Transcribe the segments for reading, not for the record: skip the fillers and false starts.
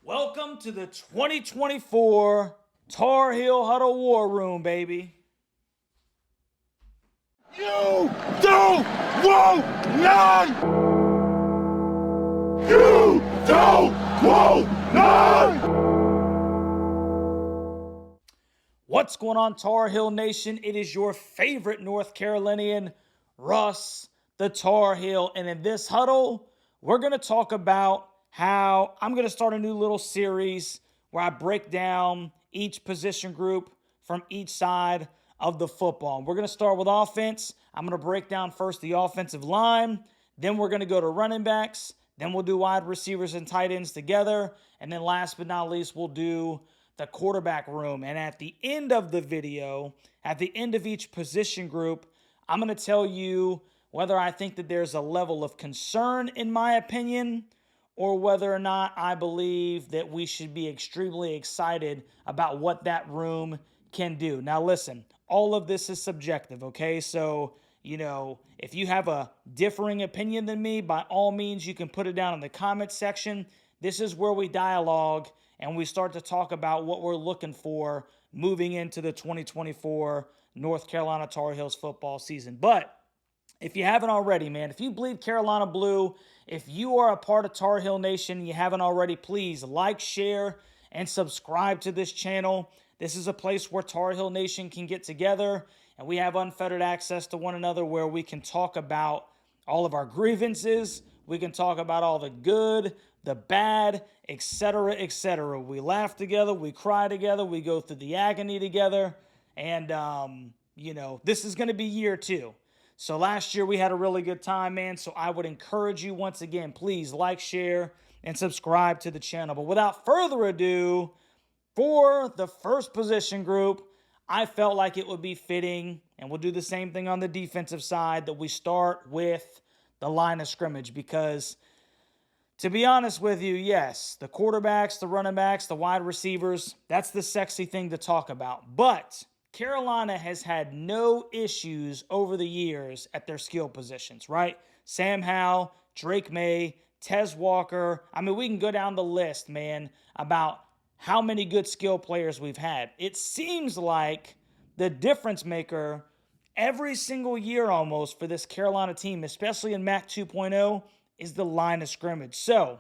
Welcome to the 2024 Tar Heel Huddle War Room, baby. You don't want none! You don't want none! What's going on, Tar Heel Nation? It is your favorite North Carolinian, Russ, the Tar Heel. And in this huddle, we're going to talk about how I'm going to start a new little series where I break down each position group from each side of the football. And we're going to start with offense. I'm going to break down first the offensive line. Then we're going to go to running backs. Then we'll do wide receivers and tight ends together. And then last but not least, we'll do the quarterback room. And at the end of the video, at the end of each position group, I'm going to tell you whether I think that there's a level of concern, in my opinion, or whether or not I believe that we should be extremely excited about what that room can do. Now, listen, all of this is subjective, okay? So, if you have a differing opinion than me, by all means, you can put it down in the comments section. This is where we dialogue and we start to talk about what we're looking for moving into the 2024 North Carolina Tar Heels football season. But if you haven't already, man, if you bleed Carolina blue, if you are a part of Tar Heel Nation and you haven't already, please like, share, and subscribe to this channel. This is a place where Tar Heel Nation can get together and we have unfettered access to one another where we can talk about all of our grievances. We can talk about all the good, the bad, etc., etc. We laugh together, we cry together, we go through the agony together, and, this is going to be year 2. So last year we had a really good time, man. So I would encourage you once again, please like, share, and subscribe to the channel. But without further ado, for the first position group, I felt like it would be fitting, and we'll do the same thing on the defensive side, that we start with the line of scrimmage. Because to be honest with you, yes, the quarterbacks, the running backs, the wide receivers, that's the sexy thing to talk about. But Carolina has had no issues over the years at their skill positions, right? Sam Howell, Drake May, Tez Walker. I mean, we can go down the list, man, about how many good skill players we've had. It seems like the difference maker every single year almost for this Carolina team, especially in MAC 2.0, is the line of scrimmage. So,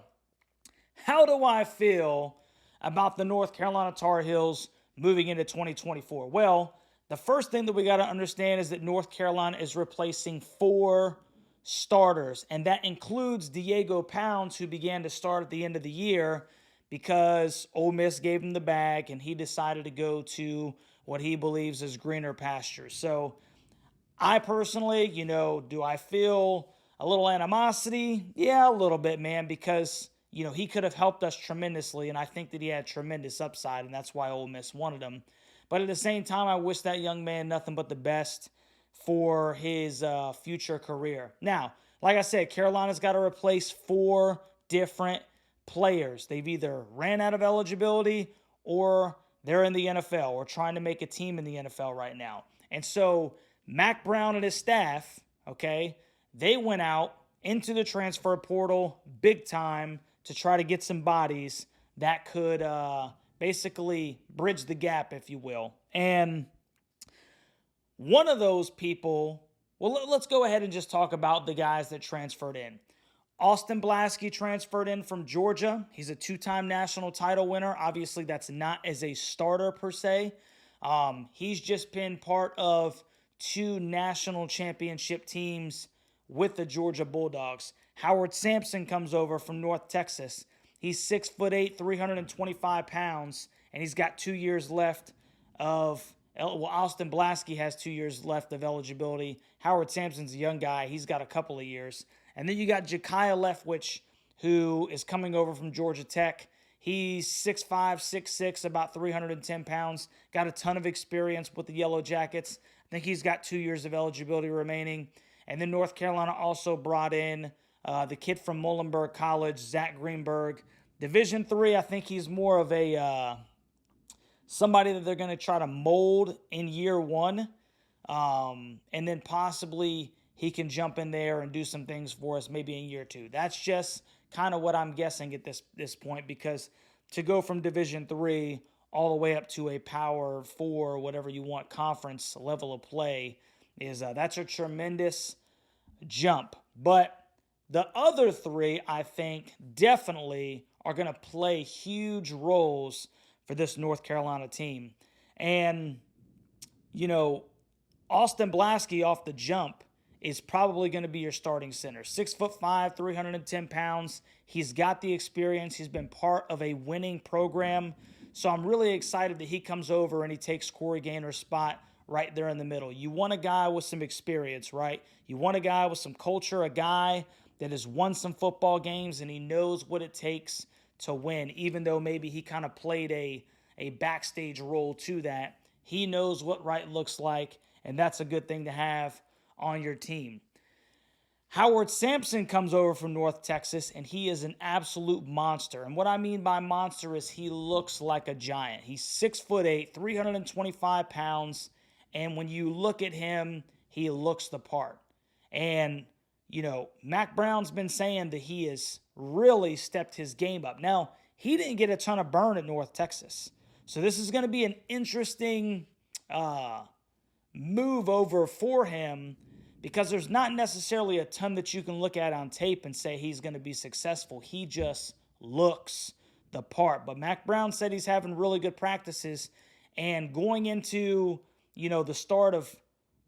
how do I feel about the North Carolina Tar Heels moving into 2024? Well, the first thing that we got to understand is that North Carolina is replacing 4 starters, and that includes Diego Pounds, who began to start at the end of the year because Ole Miss gave him the bag and he decided to go to what he believes is greener pastures. So I personally, do I feel a little animosity? Yeah, a little bit, man, because he could have helped us tremendously, and I think that he had tremendous upside, and that's why Ole Miss wanted him. But at the same time, I wish that young man nothing but the best for his future career. Now, like I said, Carolina's got to replace 4 different players. They've either ran out of eligibility or they're in the NFL or trying to make a team in the NFL right now. And so Mac Brown and his staff, okay, they went out into the transfer portal big time to try to get some bodies that could basically bridge the gap, if you will. And one of those people, well, let's go ahead and just talk about the guys that transferred in. Austin Blaske transferred in from Georgia. He's a 2-time national title winner. Obviously, that's not as a starter per se. He's just been part of 2 national championship teams with the Georgia Bulldogs. Howard Sampson comes over from North Texas. He's 6'8", 325 pounds, and he's got 2 years left of, Austin Blaske has 2 years left of eligibility. Howard Sampson's a young guy. He's got a couple of years. And then you got Jakiah Leftwich, who is coming over from Georgia Tech. He's 6'5", 6'6", about 310 pounds. Got a ton of experience with the Yellow Jackets. I think he's got 2 years of eligibility remaining. And then North Carolina also brought in the kid from Muhlenberg College, Zach Greenberg. Division III, I think he's more of a somebody that they're going to try to mold in year 1. And then possibly he can jump in there and do some things for us maybe in year 2. That's just kind of what I'm guessing at this point, because to go from Division III all the way up to a Power 4, whatever you want, conference level of play, that's a tremendous jump. But the other three, I think, definitely are going to play huge roles for this North Carolina team. And, Austin Blasky off the jump is probably going to be your starting center. 6'5", 310 pounds. He's got the experience. He's been part of a winning program. So I'm really excited that he comes over and he takes Corey Gaynor's spot right there in the middle. You want a guy with some experience, right? You want a guy with some culture, a guy that has won some football games and he knows what it takes to win, even though maybe he kind of played a backstage role to that. He knows what right looks like, and that's a good thing to have on your team. Howard Sampson comes over from North Texas, and he is an absolute monster. And what I mean by monster is he looks like a giant. He's 6'8", 325 pounds, and when you look at him, he looks the part. And, Mac Brown's been saying that he has really stepped his game up. Now, he didn't get a ton of burn at North Texas. So this is going to be an interesting move over for him, because there's not necessarily a ton that you can look at on tape and say he's going to be successful. He just looks the part. But Mac Brown said he's having really good practices, and going into, the start of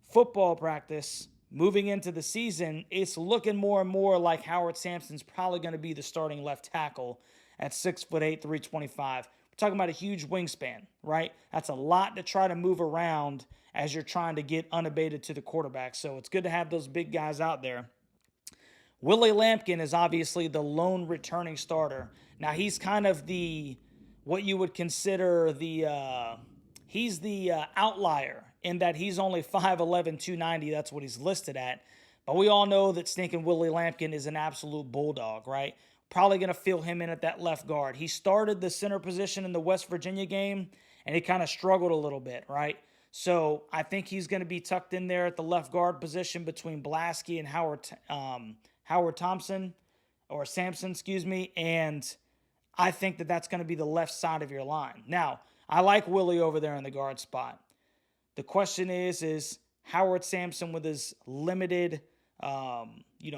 football practice, moving into the season, it's looking more and more like Howard Sampson's probably going to be the starting left tackle at 6'8", 325. We're talking about a huge wingspan, right? That's a lot to try to move around as you're trying to get unabated to the quarterback. So it's good to have those big guys out there. Willie Lampkin is obviously the lone returning starter. Now, he's kind of what you would consider he's the outlier in that he's only 5'11", 290. That's what he's listed at. But we all know that stinking Willie Lampkin is an absolute bulldog, right? Probably going to fill him in at that left guard. He started the center position in the West Virginia game, and he kind of struggled a little bit, right? So I think he's going to be tucked in there at the left guard position between Blasky and Howard Thompson, or Sampson, excuse me. And I think that that's going to be the left side of your line. Now, I like Willie over there in the guard spot. The question is Howard Sampson with his limited,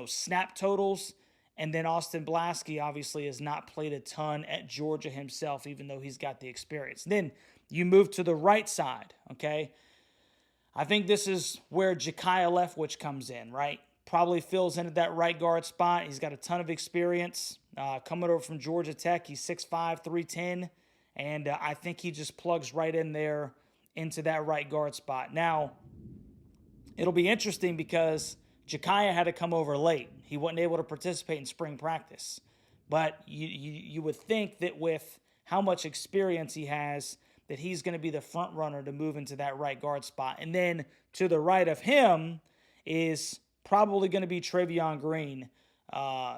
snap totals. And then Austin Blasky obviously has not played a ton at Georgia himself, even though he's got the experience. Then you move to the right side, okay? I think this is where Ja'Kiah Leftwich comes in, right? Probably fills in at that right guard spot. He's got a ton of experience. Coming over from Georgia Tech, he's 6'5", 310. And I think he just plugs right in there into that right guard spot. Now, it'll be interesting because Ja'Kiah had to come over late. He wasn't able to participate in spring practice. But you would think that with how much experience he has, that he's going to be the front runner to move into that right guard spot. And then to the right of him is probably going to be Travion Green.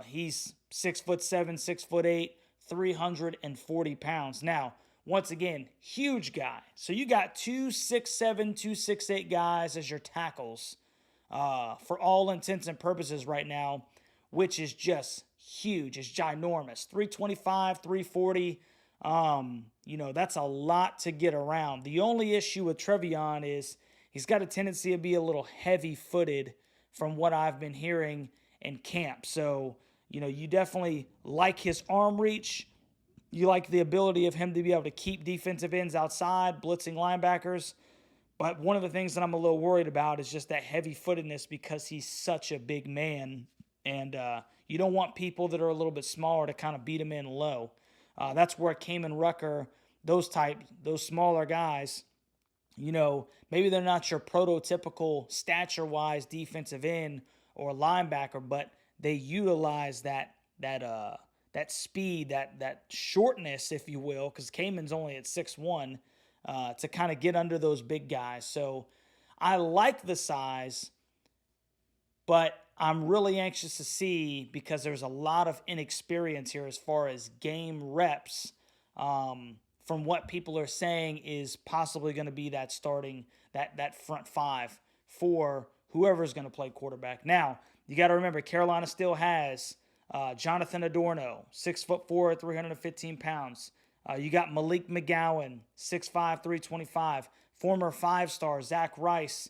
He's 6'7", 6'8", 340 pounds. Now, once again, huge guy. So you got 2 6'7", 2 6'8" guys as your tackles. For all intents and purposes right now, which is just huge. It's ginormous. 325, 340. That's a lot to get around. The only issue with Travion is he's got a tendency to be a little heavy-footed from what I've been hearing in camp. So, you definitely like his arm reach. You like the ability of him to be able to keep defensive ends outside, blitzing linebackers. But one of the things that I'm a little worried about is just that heavy-footedness, because he's such a big man. And you don't want people that are a little bit smaller to kind of beat him in low. That's where Kamen Rucker, those smaller guys, maybe they're not your prototypical stature-wise defensive end or linebacker, but they utilize that speed, that shortness, if you will, because Kamen's only at 6'1", to kind of get under those big guys. So I like the size, but I'm really anxious to see, because there's a lot of inexperience here as far as game reps, from what people are saying is possibly going to be that starting, that front five for whoever's going to play quarterback. Now, you got to remember, Carolina still has Jonathan Adorno, 6'4", 315 pounds. You got Malik McGowan, 6'5", 325. Former five-star Zach Rice,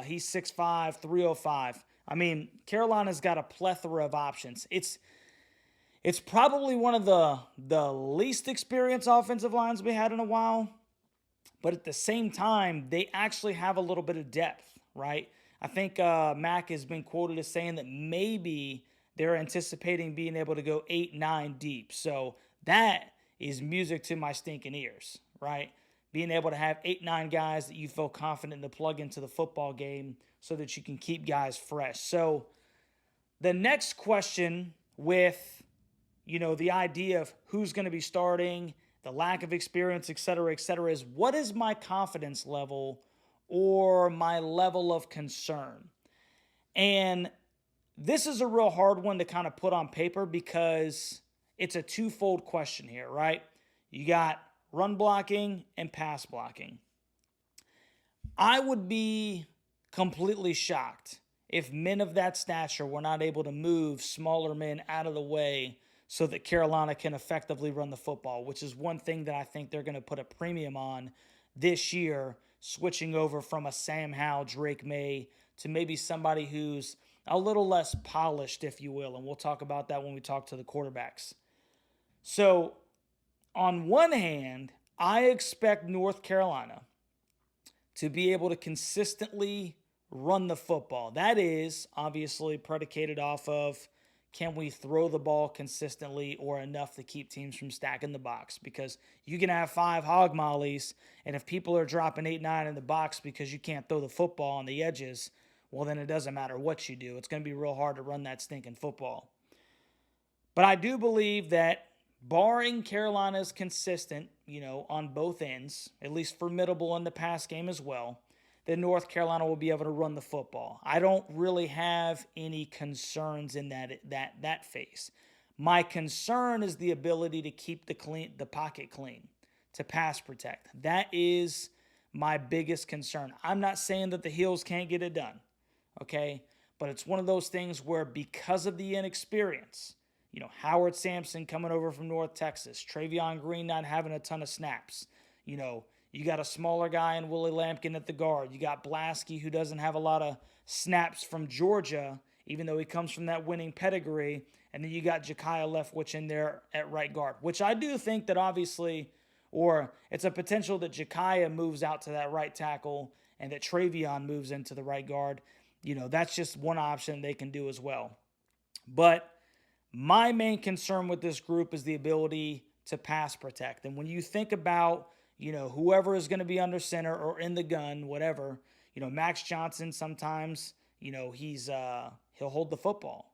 he's 6'5", 305. I mean, Carolina's got a plethora of options. It's probably one of the least experienced offensive lines we had in a while, but at the same time, they actually have a little bit of depth, right? I think Mac has been quoted as saying that maybe they're anticipating being able to go 8-9 deep. So that is music to my stinking ears, right? Being able to have 8-9 guys that you feel confident to plug into the football game so that you can keep guys fresh. So the next question with, the idea of who's going to be starting, the lack of experience, et cetera, is what is my confidence level or my level of concern? And this is a real hard one to kind of put on paper because it's a twofold question here, right? You got run blocking and pass blocking. I would be completely shocked if men of that stature were not able to move smaller men out of the way so that Carolina can effectively run the football, which is one thing that I think they're going to put a premium on this year, switching over from a Sam Howell, Drake May to maybe somebody who's a little less polished, if you will. And we'll talk about that when we talk to the quarterbacks. So on one hand, I expect North Carolina to be able to consistently run the football. That is obviously predicated off of, can we throw the ball consistently or enough to keep teams from stacking the box? Because you can have 5 hog mollies, and if people are dropping 8-9 in the box because you can't throw the football on the edges, well, then it doesn't matter what you do. It's going to be real hard to run that stinking football. But I do believe that barring Carolina's consistent, on both ends, at least formidable in the pass game as well, that North Carolina will be able to run the football. I don't really have any concerns in that phase. My concern is the ability to keep the pocket clean, to pass protect. That is my biggest concern. I'm not saying that the Heels can't get it done, okay? But it's one of those things where because of the inexperience, Howard Sampson coming over from North Texas, Travion Green not having a ton of snaps, you got a smaller guy in Willie Lampkin at the guard. You got Blasky, who doesn't have a lot of snaps from Georgia, even though he comes from that winning pedigree. And then you got Ja'Kiah Leftwich in there at right guard, which I do think that obviously, or it's a potential that Ja'Kiah moves out to that right tackle and that Travion moves into the right guard. That's just one option they can do as well. But my main concern with this group is the ability to pass protect. And when you think about whoever is going to be under center or in the gun, whatever, Max Johnson sometimes, he'll hold the football.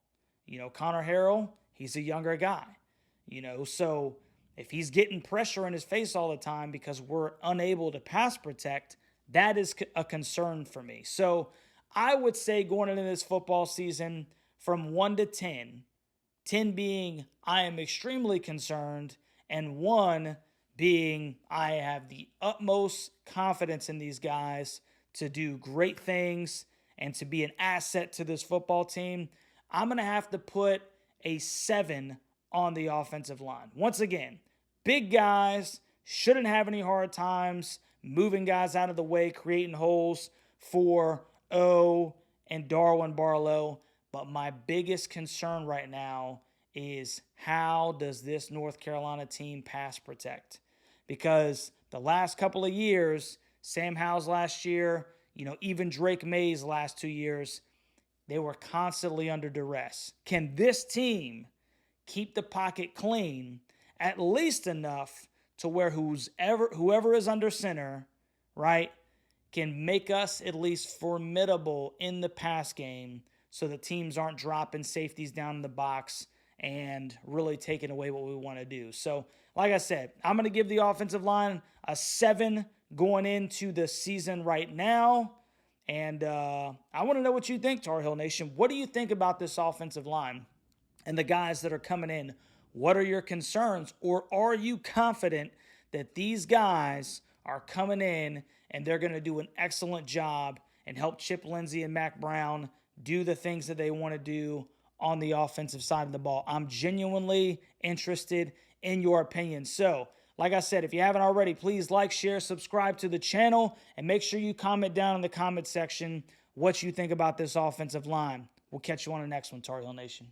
Connor Harrell, he's a younger guy. So if he's getting pressure in his face all the time because we're unable to pass protect, that is a concern for me. So I would say going into this football season from 1 to 10, 10 being I am extremely concerned, and 1 being I have the utmost confidence in these guys to do great things and to be an asset to this football team, I'm going to have to put a 7 on the offensive line. Once again, big guys, shouldn't have any hard times moving guys out of the way, creating holes for O and Darwin Barlow. But my biggest concern right now is how does this North Carolina team pass protect? Because the last couple of years, Sam Howell's last year, even Drake May's last 2 years, they were constantly under duress. Can this team keep the pocket clean at least enough to where whoever is under center, right, can make us at least formidable in the pass game so the teams aren't dropping safeties down in the box and really taking away what we want to do. So, like I said, I'm going to give the offensive line a 7 going into the season right now. And I want to know what you think, Tar Heel Nation. What do you think about this offensive line and the guys that are coming in? What are your concerns? Or are you confident that these guys are coming in and they're going to do an excellent job and help Chip Lindsey and Mac Brown do the things that they want to do on the offensive side of the ball? I'm genuinely interested in your opinion. So Like I said, if you haven't already, please like, share, subscribe to the channel, and make sure you comment down in the comment section what you think about this offensive line. We'll catch you on the next one, Tar Heel Nation.